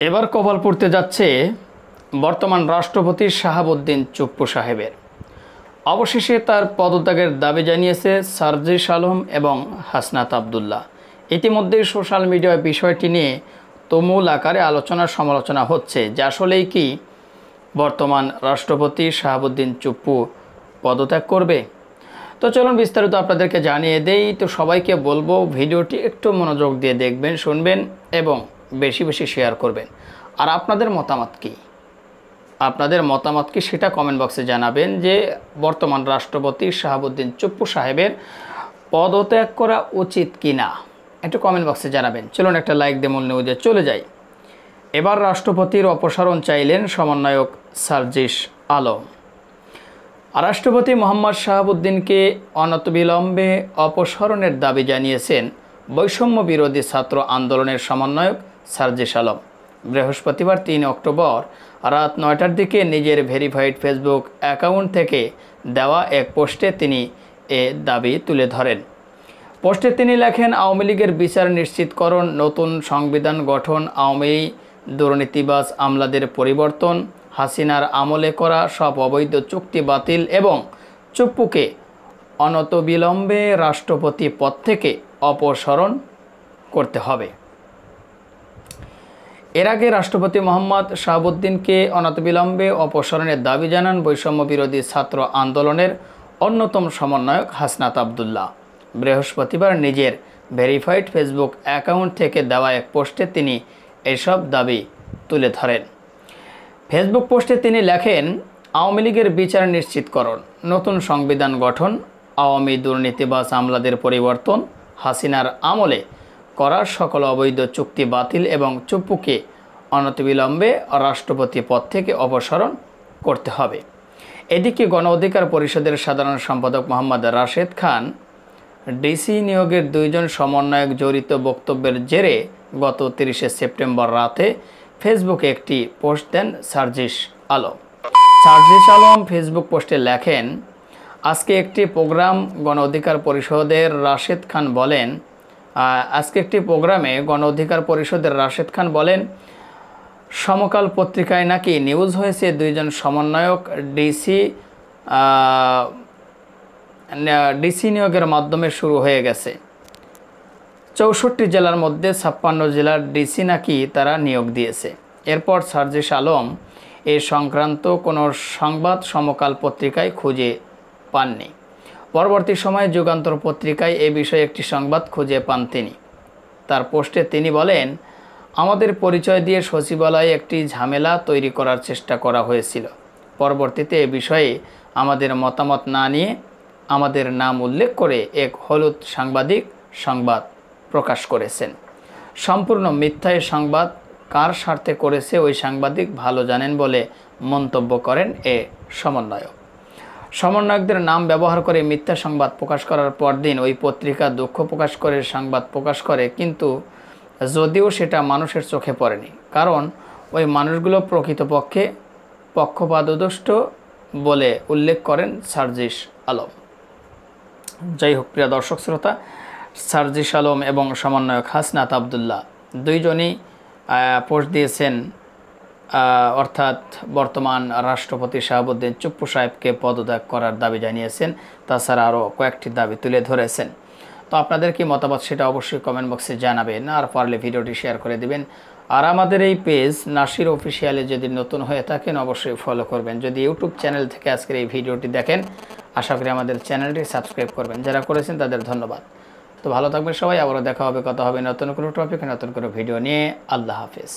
এবার কপাল পড়তে যাচ্ছে বর্তমান রাষ্ট্রপতি শাহাবুদ্দিন চুপ্পু সাহেবের। অবশেষে তার পদত্যাগের দাবি জানিয়েছে সার্জিস আলম এবং হাসনাত আবদুল্লাহ। ইতিমধ্যে সোশ্যাল মিডিয়ায় বিষয়টি নিয়ে তুমুল আকারে আলোচনা সমালোচনা হচ্ছে যে আসলেই কি বর্তমান রাষ্ট্রপতি শাহাবুদ্দিন চুপ্পু পদত্যাগ করবে। তো চলুন বিস্তারিত আপনাদেরকে জানিয়ে দেই। তো সবাইকে বলবো ভিডিওটি একটু মনোযোগ দিয়ে দেখবেন, শুনবেন এবং বেশি বেশি শেয়ার করবেন। আর আপনাদের মতামত কি সেটা কমেন্ট বক্সে জানাবেন যে বর্তমান রাষ্ট্রপতি শাহাবুদ্দিন চুপ্পু সাহেবের পদত্যাগ করা উচিত কি না, একটু কমেন্ট বক্সে জানাবেন। চলুন একটা লাইক দিয়ে মূল নিউজে চলে যাই। এবার রাষ্ট্রপতির অপসারণ চাইলেন সমন্বয়ক সার্জিস আলম। রাষ্ট্রপতি মোহাম্মদ শাহাবুদ্দিনকে অনতিবিলম্বে অপসারণের দাবি জানিয়েছেন বৈষম্য বিরোধী ছাত্র আন্দোলনের সমন্বয়ক সার্জিস আলম। বৃহস্পতিবার ৩ অক্টোবর রাত ৯টার দিকে নিজের ভেরিফাইড ফেসবুক অ্যাকাউন্ট থেকে দেওয়া এক পোস্টে তিনি এ দাবি তুলে ধরেন। পোস্টে তিনি লেখেন, আওয়ামী লীগের বিচার নিশ্চিতকরণ, নতুন সংবিধান গঠন, আওয়ামী দুর্নীতিবাজ আমলাদের পরিবর্তন, হাসিনার আমলে করা সব অবৈধ চুক্তি বাতিল এবং চুপ্পুকে অনতিবিলম্বে রাষ্ট্রপতি পদ থেকে অপসারণ করতে হবে। এর আগে রাষ্ট্রপতি মোহাম্মদ শাহাবুদ্দিনকে অনতিবিলম্বে অপসারণের দাবি জানান বৈষম্য বিরোধী ছাত্র আন্দোলনের অন্যতম সমন্বয়ক হাসনাত আবদুল্লাহ। বৃহস্পতিবার নিজের ভেরিফাইড ফেসবুক অ্যাকাউন্ট থেকে দেওয়া এক পোস্টে তিনি এসব দাবি তুলে ধরেন। ফেসবুক পোস্টে তিনি লেখেন, আওয়ামী লীগের বিচার নিশ্চিতকরণ, নতুন সংবিধান গঠন, আওয়ামী দুর্নীতিবাজ আমলাদের পরিবর্তন, হাসিনার আমলে করা সকল অবৈধ চুক্তি বাতিল এবং চুপ্পুকে অনতিবিলম্বে রাষ্ট্রপতি পদ থেকে অপসারণ করতে হবে। এদিকে গণ অধিকার পরিষদের সাধারণ সম্পাদক মোহাম্মদ রাশেদ খান ডিসি নিয়োগের 2 জন সমন্বয়ক জড়িত বক্তব্যের জেরে গত 30 সেপ্টেম্বর রাতে ফেসবুকে একটি পোস্ট দেন সার্জিস আলম। সার্জিস আলম ফেসবুক পোস্টে লেখেন, আজকে একটি প্রোগ্রাম গণ অধিকার পরিষদের রাশেদ খান বলেন সমকাল পত্রিকায় নাকি নিউজ হয়েছে 2 জন সমন্বয়ক ডিসি নিয়োগের মাধ্যমে শুরু হয়ে গেছে। 64 জেলার মধ্যে 56 জেলার ডিসি নাকি তারা নিয়োগ দিয়েছে। এরপর সার্জিস আলম এ সংক্রান্ত কোনো সংবাদ সমকাল পত্রিকায় খুঁজে পাননি। পরবর্তী সময়ে যুগান্তর পত্রিকায় এ বিষয়ে একটি সংবাদ খুঁজে পান তিনি। তার পোস্টে তিনি বলেন, আমাদের পরিচয় দিয়ে সচিবালয়ে একটি ঝামেলা তৈরি করার চেষ্টা করা হয়েছিল। পরবর্তীতে এ বিষয়ে আমাদের মতামত না নিয়ে আমাদের নাম উল্লেখ করে এক হলুদ সাংবাদিক সংবাদ প্রকাশ করেছেন। সম্পূর্ণ মিথ্যা এ সংবাদ কার স্বার্থে করেছে ওই সাংবাদিক ভালো জানেন বলে মন্তব্য করেন এ সমন্বয়কদের নাম ব্যবহার করে মিথ্যা সংবাদ প্রকাশ করার পরদিন ওই পত্রিকা দুঃখ প্রকাশ করে সংবাদ প্রকাশ করে, কিন্তু যদিও সেটা মানুষের চোখে পড়েনি, কারণ ওই মানুষগুলো প্রকৃতপক্ষে পক্ষপাতদুষ্ট বলে উল্লেখ করেন সার্জিস আলম। যাই হোক প্রিয় দর্শক শ্রোতা, সার্জিস আলম এবং সমন্বয়ক হাসনাত আবদুল্লাহ 2 জনই পোস্ট দিয়েছেন, অর্থাৎ বর্তমান রাষ্ট্রপতি শাহাবুদ্দিন চুপ্পু সাহেবকে পদত্যাগ করার দাবি জানিয়েছেন। তাছাড়া আরও কয়েকটি দাবি তুলে ধরেছেন। তো আপনাদের কি মতামত সেটা অবশ্যই কমেন্ট বক্সে জানাবেন, আর পারলে ভিডিওটি শেয়ার করে দিবেন। আর আমাদের এই পেজ নাসির অফিসিয়ালে যদি নতুন হয়ে থাকেন অবশ্যই ফলো করবেন। যদি ইউটিউব চ্যানেল থেকে আজকের এই ভিডিওটি দেখেন আশা করি আমাদের চ্যানেলটি সাবস্ক্রাইব করবেন। যারা করেছেন তাদের ধন্যবাদ। তো ভালো থাকবেন সবাই, আবারও দেখা হবে, কথা হবে নতুন কোনো টপিক, নতুন কোনো ভিডিও নিয়ে। আল্লাহ হাফেজ।